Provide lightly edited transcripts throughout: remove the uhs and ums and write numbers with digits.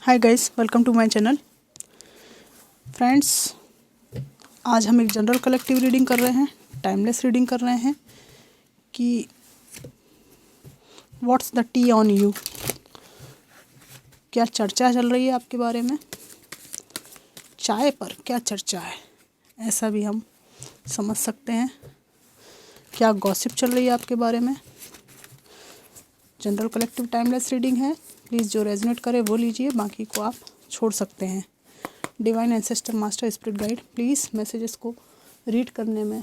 Hi guys, welcome to my channel. Friends, आज हम एक जनरल कलेक्टिव रीडिंग कर रहे हैं, टाइमलेस रीडिंग कर रहे हैं कि what's the T on you. क्या चर्चा चल रही है आपके बारे में, चाय पर क्या चर्चा है, ऐसा भी हम समझ सकते हैं। क्या गॉसिप चल रही है आपके बारे में। जनरल कलेक्टिव टाइमलेस रीडिंग है, प्लीज़ जो रेजोनेट करे वो लीजिए, बाकी को आप छोड़ सकते हैं। Divine ancestor, master, spirit guide, please messages को रीड करने में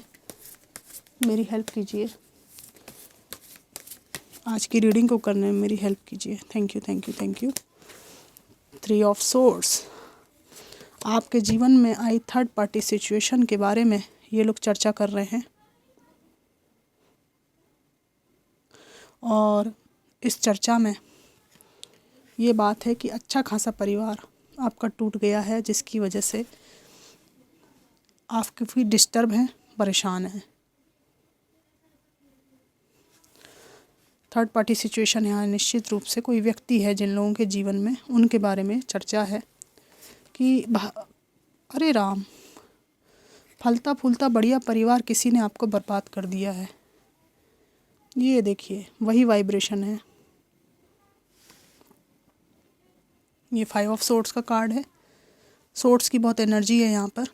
मेरी हेल्प कीजिए, आज की रीडिंग को करने में मेरी हेल्प कीजिए। Thank you, thank you, thank you. 3 of swords, आपके जीवन में आई थर्ड पार्टी सिचुएशन के बारे में ये लोग चर्चा कर रहे हैं और इस चर्चा में ये बात है कि अच्छा खासा परिवार आपका टूट गया है, जिसकी वजह से आप काफ़ी डिस्टर्ब हैं, परेशान हैं। थर्ड पार्टी सिचुएशन यहाँ निश्चित रूप से कोई व्यक्ति है जिन लोगों के जीवन में, उनके बारे में चर्चा है कि अरे राम, फलता फूलता बढ़िया परिवार किसी ने आपको बर्बाद कर दिया है। ये देखिए, वही वाइब्रेशन है। ये 5 ऑफ सोर्ड्स का कार्ड है। सोर्ड्स की बहुत एनर्जी है यहाँ पर।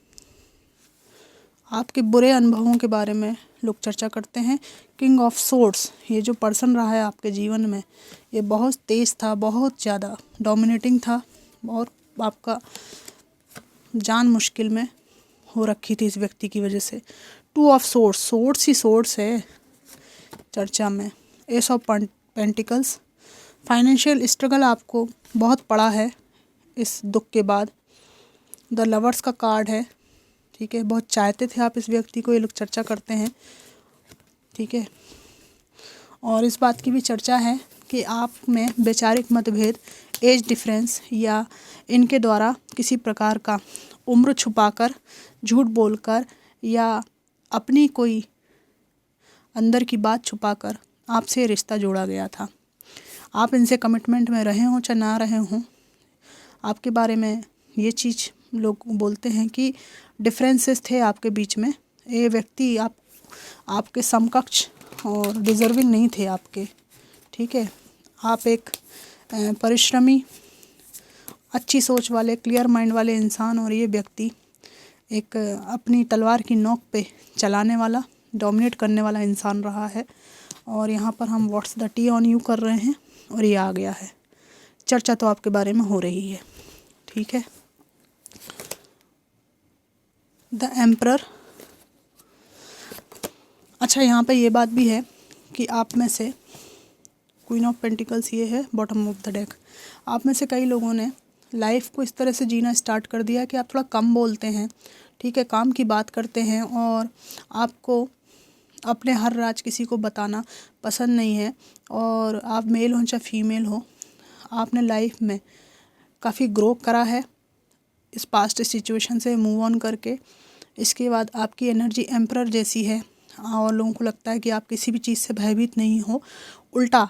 आपके बुरे अनुभवों के बारे में लोग चर्चा करते हैं। किंग ऑफ सोर्ड्स, ये जो पर्सन रहा है आपके जीवन में, ये बहुत तेज़ था, बहुत ज़्यादा डोमिनेटिंग था और आपका जान मुश्किल में हो रखी थी इस व्यक्ति की वजह से। 2 of swords, swords he swords है चर्चा में। S of pentacles, financial struggle आपको बहुत पड़ा है इस दुख के बाद। द लवर्स का कार्ड है, ठीक है। बहुत चाहते थे आप इस व्यक्ति को, ये लोग चर्चा करते हैं, ठीक है। और इस बात की भी चर्चा है कि आप में वैचारिक मतभेद, एज डिफरेंस या इनके द्वारा किसी प्रकार का उम्र छुपाकर, झूठ बोलकर या अपनी कोई अंदर की बात छुपाकर आपसे रिश्ता जोड़ा गया था। आप इनसे कमिटमेंट में रहे हों चाहे ना रहे हों, आपके बारे में ये चीज़ लोग बोलते हैं कि डिफरेंसेस थे आपके बीच में। ये व्यक्ति आपके समकक्ष और डिज़र्विंग नहीं थे आपके, ठीक है। आप एक परिश्रमी, अच्छी सोच वाले, क्लियर माइंड वाले इंसान, और ये व्यक्ति एक अपनी तलवार की नोक पे चलाने वाला, डोमिनेट करने वाला इंसान रहा है। और यहाँ पर हम what's the T on you कर रहे हैं और ये आ गया है। चर्चा तो आपके बारे में हो रही है, ठीक है। द एम्परर, अच्छा यहाँ पे ये बात भी है कि आप में से क्वीन ऑफ पेंटिकल्स ये है बॉटम ऑफ द डेक। आप में से कई लोगों ने लाइफ को इस तरह से जीना स्टार्ट कर दिया कि आप थोड़ा कम बोलते हैं, ठीक है, काम की बात करते हैं और आपको अपने हर राज किसी को बताना पसंद नहीं है। और आप मेल हो चाहे फीमेल हो, आपने लाइफ में काफ़ी ग्रो करा है इस पास्ट सिचुएशन से मूव ऑन करके। इसके बाद आपकी एनर्जी एम्परर जैसी है और लोगों को लगता है कि आप किसी भी चीज़ से भयभीत नहीं हो। उल्टा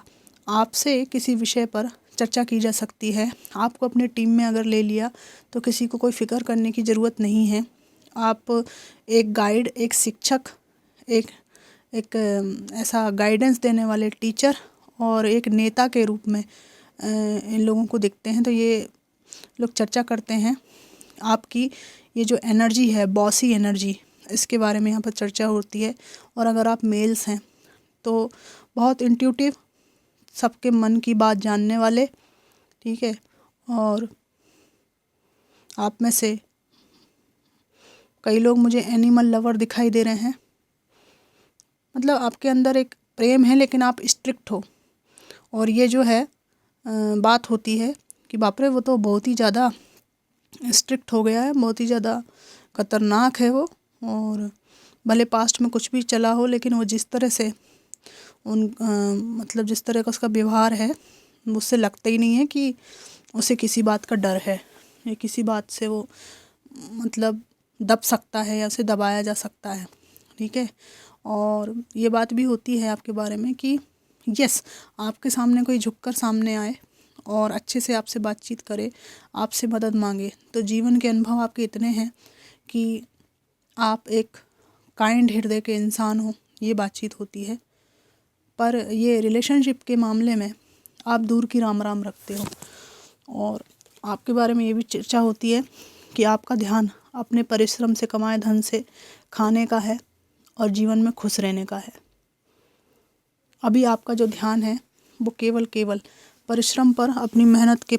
आपसे किसी विषय पर चर्चा की जा सकती है। आपको अपनी टीम में अगर ले लिया तो किसी को कोई फ़िक्र करने की ज़रूरत नहीं है। आप एक गाइड, एक शिक्षक, एक ऐसा गाइडेंस देने वाले टीचर और एक नेता के रूप में इन लोगों को दिखते हैं। तो ये लोग चर्चा करते हैं आपकी ये जो एनर्जी है, बॉसी एनर्जी, इसके बारे में यहाँ पर चर्चा होती है। और अगर आप मेल्स हैं तो बहुत इंट्यूटिव, सबके मन की बात जानने वाले, ठीक है। और आप में से कई लोग मुझे एनिमल लवर दिखाई दे रहे हैं। मतलब आपके अंदर एक प्रेम है लेकिन आप स्ट्रिक्ट हो। और ये जो है बात होती है कि बाप रे, वो तो बहुत ही ज़्यादा स्ट्रिक्ट हो गया है, बहुत ही ज़्यादा खतरनाक है वो। और भले पास्ट में कुछ भी चला हो, लेकिन वो जिस तरह से मतलब जिस तरह का उसका व्यवहार है, मुझसे लगता ही नहीं है कि उसे किसी बात का डर है या किसी बात से वो मतलब दब सकता है या उसे दबाया जा सकता है, ठीक है। और ये बात भी होती है आपके बारे में कि यस, आपके सामने कोई झुककर सामने आए और अच्छे से आपसे बातचीत करे, आपसे मदद मांगे, तो जीवन के अनुभव आपके इतने हैं कि आप एक काइंड हृदय के इंसान हो, ये बातचीत होती है। पर ये रिलेशनशिप के मामले में आप दूर की राम राम रखते हो, और आपके बारे में ये भी चर्चा होती है कि आपका ध्यान अपने परिश्रम से कमाए धन से खाने का है और जीवन में खुश रहने का है। अभी आपका जो ध्यान है वो केवल परिश्रम पर, अपनी मेहनत के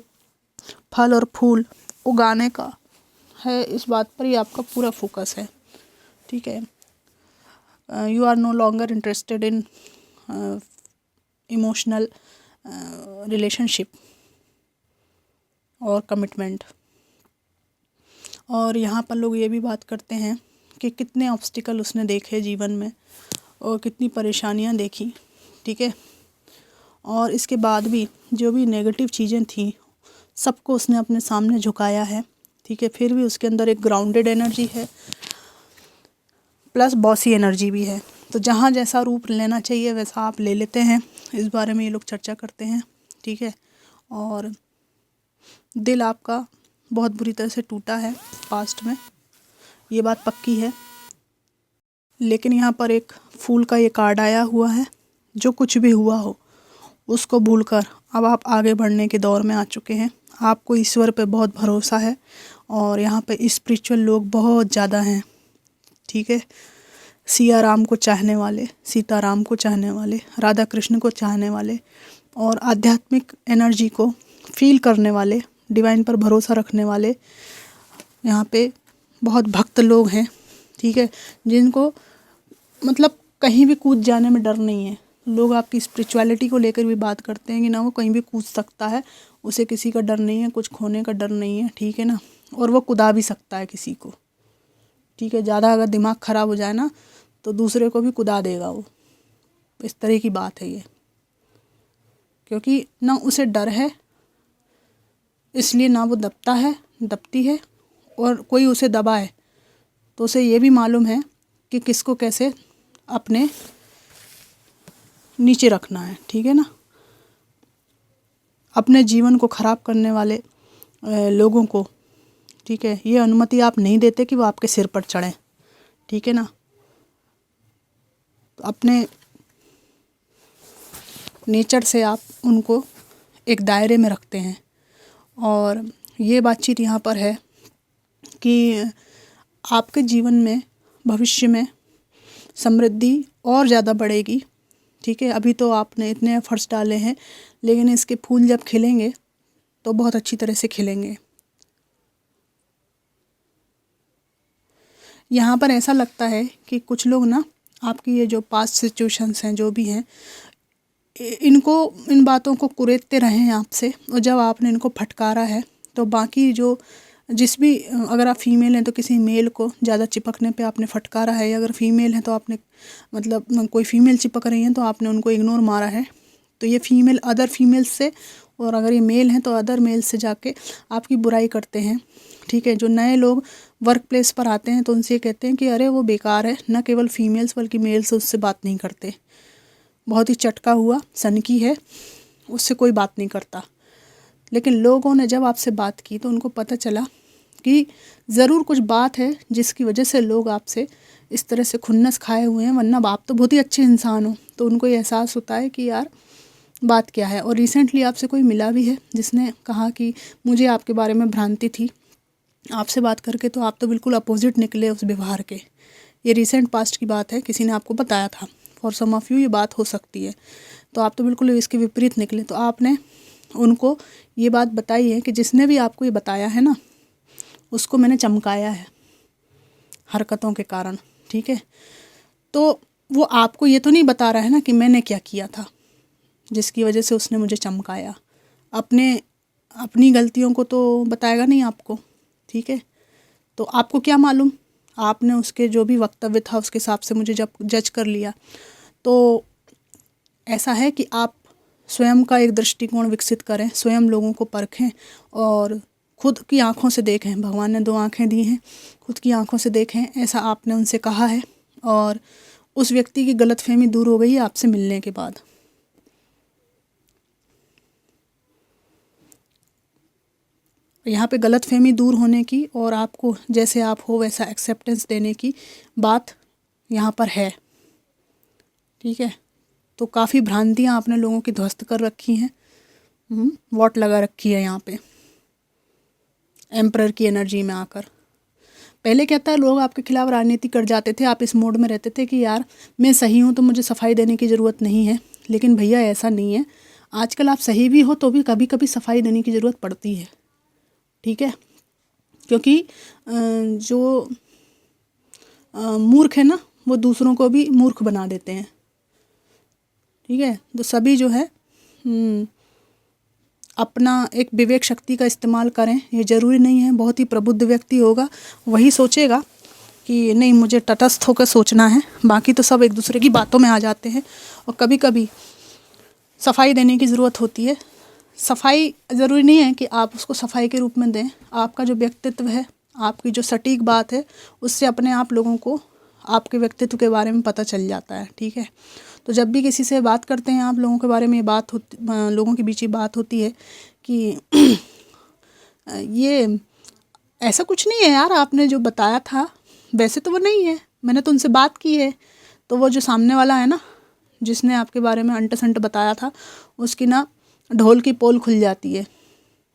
फल और फूल उगाने का है, इस बात पर ही आपका पूरा फोकस है। ठीक है, you are no longer interested in emotional relationship और कमिटमेंट। और यहाँ पर लोग ये भी बात करते हैं कि कितने ऑब्स्टिकल उसने देखे जीवन में और कितनी परेशानियाँ देखी। ठीक है, और इसके बाद भी जो भी नेगेटिव चीज़ें थी सबको उसने अपने सामने झुकाया है। ठीक है, फिर भी उसके अंदर एक ग्राउंडेड एनर्जी है प्लस बॉसी एनर्जी भी है। तो जहाँ जैसा रूप लेना चाहिए वैसा आप ले लेते हैं, इस बारे में ये लोग चर्चा करते हैं। ठीक है, और दिल आपका बहुत बुरी तरह से टूटा है पास्ट में, ये बात पक्की है। लेकिन यहाँ पर एक फूल का ये कार्ड आया हुआ है, जो कुछ भी हुआ हो उसको भूलकर अब आप आगे बढ़ने के दौर में आ चुके हैं। आपको ईश्वर पे बहुत भरोसा है और यहाँ पे स्पिरिचुअल लोग बहुत ज़्यादा हैं। ठीक है, सिया राम को चाहने वाले, सीता राम को चाहने वाले, राधा कृष्ण को चाहने वाले और आध्यात्मिक एनर्जी को फील करने वाले, डिवाइन पर भरोसा रखने वाले यहाँ पे बहुत भक्त लोग हैं। ठीक है, जिनको मतलब कहीं भी कूद जाने में डर नहीं है। लोग आपकी स्पिरिचुअलिटी को लेकर भी बात करते हैं कि ना वो कहीं भी कूद सकता है, उसे किसी का डर नहीं है, कुछ खोने का डर नहीं है। ठीक है ना, और वो कुदा भी सकता है किसी को। ठीक है, ज़्यादा अगर दिमाग ख़राब हो जाए ना तो दूसरे को भी कुदा देगा वो, इस तरह की बात है ये। क्योंकि ना उसे डर है, इसलिए ना वो दबता है, दबती है, और कोई उसे दबाए तो उसे ये भी मालूम है कि किसको कैसे अपने नीचे रखना है। ठीक है ना, अपने जीवन को ख़राब करने वाले लोगों को, ठीक है, ये अनुमति आप नहीं देते कि वो आपके सिर पर चढ़ें। ठीक है ना, तो अपने नेचर से आप उनको एक दायरे में रखते हैं। और ये बातचीत यहाँ पर है कि आपके जीवन में भविष्य में समृद्धि और ज़्यादा बढ़ेगी। ठीक है, अभी तो आपने इतने एफर्ट्स डाले हैं, लेकिन इसके फूल जब खिलेंगे तो बहुत अच्छी तरह से खिलेंगे। यहाँ पर ऐसा लगता है कि कुछ लोग ना आपकी ये जो पास्ट सिचुएशंस हैं, जो भी हैं, इनको, इन बातों को कुरेदते रहे हैं आपसे, और जब आपने इनको फटकारा है तो बाकी जो जिस भी, अगर आप फीमेल हैं तो किसी मेल को ज़्यादा चिपकने पे आपने फटकारा है, या अगर फीमेल है तो आपने मतलब कोई फीमेल चिपक रही हैं तो आपने उनको इग्नोर मारा है। तो ये फीमेल अदर फीमेल से, और अगर ये मेल हैं तो अदर मेल से जाके आपकी बुराई करते हैं। ठीक है, जो नए लोग वर्क प्लेस पर आते हैं तो उनसे कहते हैं कि अरे वो बेकार है, न केवल फीमेल्स बल्कि मेल्स उससे बात नहीं करते, बहुत ही चटका हुआ, सनकी है, उससे कोई बात नहीं करता। लेकिन लोगों ने जब आपसे बात की तो उनको पता चला कि ज़रूर कुछ बात है जिसकी वजह से लोग आपसे इस तरह से खुन्नस खाए हुए हैं, वरना आप तो बहुत ही अच्छे इंसान हो। तो उनको ये एहसास होता है कि यार बात क्या है। और रिसेंटली आपसे कोई मिला भी है जिसने कहा कि मुझे आपके बारे में भ्रांति थी, आपसे बात करके तो आप तो बिल्कुल अपोजिट निकले उस व्यवहार के। ये रिसेंट पास्ट की बात है, किसी ने आपको बताया था। फॉर सम ऑफ यू ये बात हो सकती है, तो आप तो बिल्कुल इसके विपरीत निकले। तो आपने उनको ये बात बताई है कि जिसने भी आपको ये बताया है ना, उसको मैंने चमकाया है हरकतों के कारण। ठीक है, तो वो आपको ये तो नहीं बता रहा है ना कि मैंने क्या किया था जिसकी वजह से उसने मुझे चमकाया। अपनी गलतियों को तो बताएगा नहीं आपको। ठीक है, तो आपको क्या मालूम, आपने उसके जो भी वक्तव्य था उसके हिसाब से मुझे जब जज कर लिया। तो ऐसा है कि आप स्वयं का एक दृष्टिकोण विकसित करें, स्वयं लोगों को परखें और खुद की आंखों से देखें। भगवान ने 2 आंखें दी हैं, खुद की आंखों से देखें, ऐसा आपने उनसे कहा है। और उस व्यक्ति की गलतफहमी दूर हो गई है आपसे मिलने के बाद। यहाँ पे गलतफहमी दूर होने की और आपको जैसे आप हो वैसा एक्सेप्टेंस देने की बात यहाँ पर है। ठीक है, तो काफ़ी भ्रांतियाँ आपने लोगों की ध्वस्त कर रखी हैं। वॉट लगा रखी है यहाँ पे एम्परर की एनर्जी में आकर। पहले क्या था, लोग आपके खिलाफ राजनीति कर जाते थे, आप इस मोड में रहते थे कि यार मैं सही हूँ तो मुझे सफाई देने की ज़रूरत नहीं है। लेकिन भैया ऐसा नहीं है, आजकल आप सही भी हो तो भी कभी कभी सफाई देने की ज़रूरत पड़ती है। ठीक है, क्योंकि जो मूर्ख है ना वो दूसरों को भी मूर्ख बना देते हैं। ठीक है, तो सभी जो है अपना एक विवेक शक्ति का इस्तेमाल करें। ये ज़रूरी नहीं है बहुत ही प्रबुद्ध व्यक्ति होगा वही सोचेगा कि नहीं मुझे तटस्थ होकर सोचना है, बाकी तो सब एक दूसरे की बातों में आ जाते हैं। और कभी कभी सफाई देने की ज़रूरत होती है। सफाई ज़रूरी नहीं है कि आप उसको सफाई के रूप में दें। आपका जो व्यक्तित्व है, आपकी जो सटीक बात है, उससे अपने आप लोगों को आपके व्यक्तित्व के बारे में पता चल जाता है। ठीक है, तो जब भी किसी से बात करते हैं आप लोगों के बारे में, ये बात होती, लोगों के बीच ये बात होती है कि ये ऐसा कुछ नहीं है यार, आपने जो बताया था वैसे तो वो नहीं है, मैंने तो उनसे बात की है। तो वो जो सामने वाला है ना, जिसने आपके बारे में अंट संट बताया था, उसकी ना ढोल की पोल खुल जाती है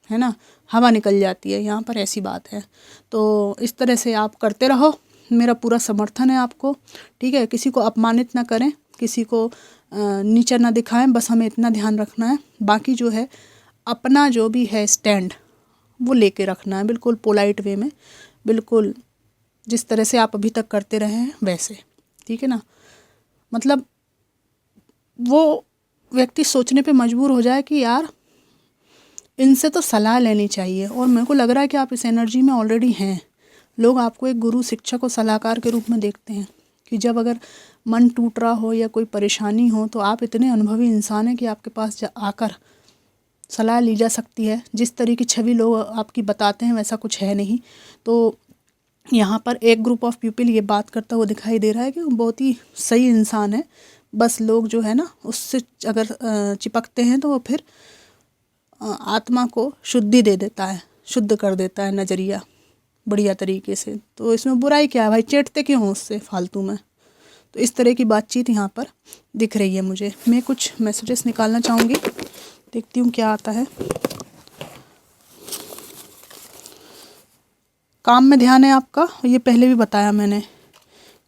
ना, हवा निकल जाती है। यहाँ पर ऐसी बात है। तो इस तरह से आप करते रहो, मेरा पूरा समर्थन है आपको। ठीक है, किसी को अपमानित ना करें, किसी को नीचा ना दिखाएं, बस हमें इतना ध्यान रखना है। बाकी जो है अपना जो भी है स्टैंड वो लेके रखना है, बिल्कुल पोलाइट वे में, बिल्कुल जिस तरह से आप अभी तक करते रहे हैं वैसे। ठीक है ना, मतलब वो व्यक्ति सोचने पे मजबूर हो जाए कि यार इनसे तो सलाह लेनी चाहिए। और मेरे को लग रहा है कि आप इस एनर्जी में ऑलरेडी हैं। लोग आपको एक गुरु, शिक्षक और सलाहकार के रूप में देखते हैं कि जब अगर मन टूट रहा हो या कोई परेशानी हो तो आप इतने अनुभवी इंसान हैं कि आपके पास आकर सलाह ली जा सकती है। जिस तरह की छवि लोग आपकी बताते हैं वैसा कुछ है नहीं। तो यहाँ पर एक ग्रुप ऑफ पीपल ये बात करता हुआ दिखाई दे रहा है कि वो बहुत ही सही इंसान है। बस लोग जो है ना उससे अगर चिपकते हैं तो वो फिर आत्मा को शुद्धि दे देता है, शुद्ध कर देता है नज़रिया बढ़िया तरीके से। तो इसमें बुराई क्या है भाई, चेटते क्यों हो उससे फालतू में। तो इस तरह की बातचीत यहाँ पर दिख रही है मुझे। मैं कुछ मैसेजेस निकालना चाहूँगी, देखती हूँ क्या आता है। काम में ध्यान है आपका, ये पहले भी बताया मैंने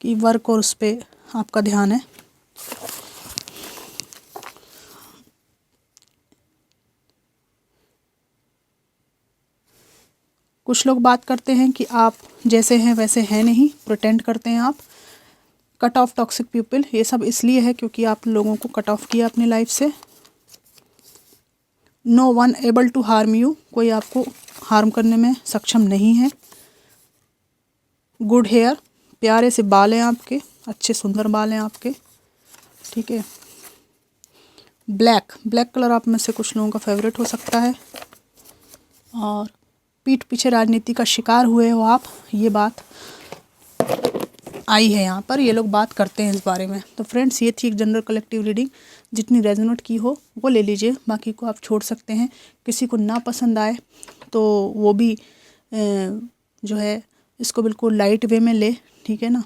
कि वर्क और उस पर आपका ध्यान है। कुछ लोग बात करते हैं कि आप जैसे हैं वैसे हैं नहीं, प्रिटेंड करते हैं आप। कट ऑफ टॉक्सिक पीपल, ये सब इसलिए है क्योंकि आप लोगों को कट ऑफ किया अपनी लाइफ से। No one able to harm you, कोई आपको हार्म करने में सक्षम नहीं है। गुड हेयर, प्यारे से बाल हैं आपके, अच्छे सुंदर बाल हैं आपके। ठीक है, ब्लैक, ब्लैक कलर आप में से कुछ लोगों का फेवरेट हो सकता है। और पीठ पीछे राजनीति का शिकार हुए हो आप, ये बात आई है यहाँ पर, ये लोग बात करते हैं इस बारे में। तो फ्रेंड्स, ये थी एक जनरल कलेक्टिव रीडिंग। जितनी रेजोनेट की हो वो ले लीजिए, बाकी को आप छोड़ सकते हैं। किसी को ना पसंद आए तो वो भी जो है इसको बिल्कुल लाइट वे में ले। ठीक है ना,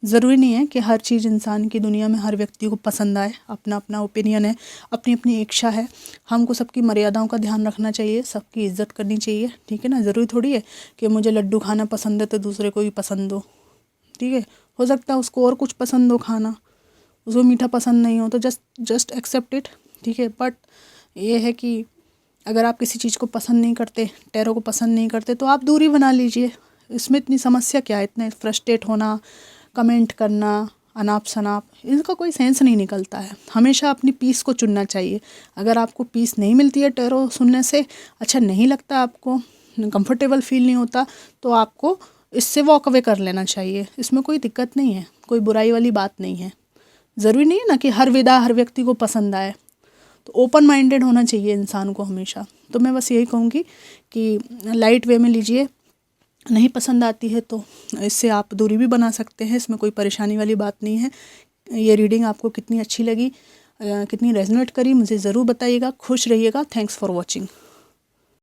ज़रूरी नहीं है कि हर चीज़ इंसान की दुनिया में हर व्यक्ति को पसंद आए। अपना अपना ओपिनियन है, अपनी अपनी इच्छा है। हमको सबकी मर्यादाओं का ध्यान रखना चाहिए, सबकी इज्जत करनी चाहिए। ठीक है ना, ज़रूरी थोड़ी है कि मुझे लड्डू खाना पसंद है तो दूसरे को भी पसंद हो। ठीक है, हो सकता है उसको और कुछ पसंद हो खाना, उसको मीठा पसंद नहीं हो, तो जस्ट एक्सेप्ट इट। ठीक है, बट ये है कि अगर आप किसी चीज़ को पसंद नहीं करते, टैरो को पसंद नहीं करते, तो आप दूरी बना लीजिए। इसमें इतनी समस्या क्या है, इतने फ्रस्ट्रेट होना, कमेंट करना, अनाप शनाप, इनका कोई सेंस नहीं निकलता है। हमेशा अपनी पीस को चुनना चाहिए। अगर आपको पीस नहीं मिलती है टैरो सुनने से, अच्छा नहीं लगता, आपको कंफर्टेबल फील नहीं होता, तो आपको इससे वॉक अवे कर लेना चाहिए। इसमें कोई दिक्कत नहीं है, कोई बुराई वाली बात नहीं है। ज़रूरी नहीं है ना कि हर विधा हर व्यक्ति को पसंद आए। तो ओपन माइंडेड होना चाहिए इंसान को हमेशा। तो मैं बस यही कहूँगी कि लाइट वे में लीजिए। नहीं पसंद आती है तो इससे आप दूरी भी बना सकते हैं, इसमें कोई परेशानी वाली बात नहीं है। ये रीडिंग आपको कितनी अच्छी लगी, कितनी रेजोनेट करी, मुझे ज़रूर बताइएगा। खुश रहिएगा। Thanks for watching.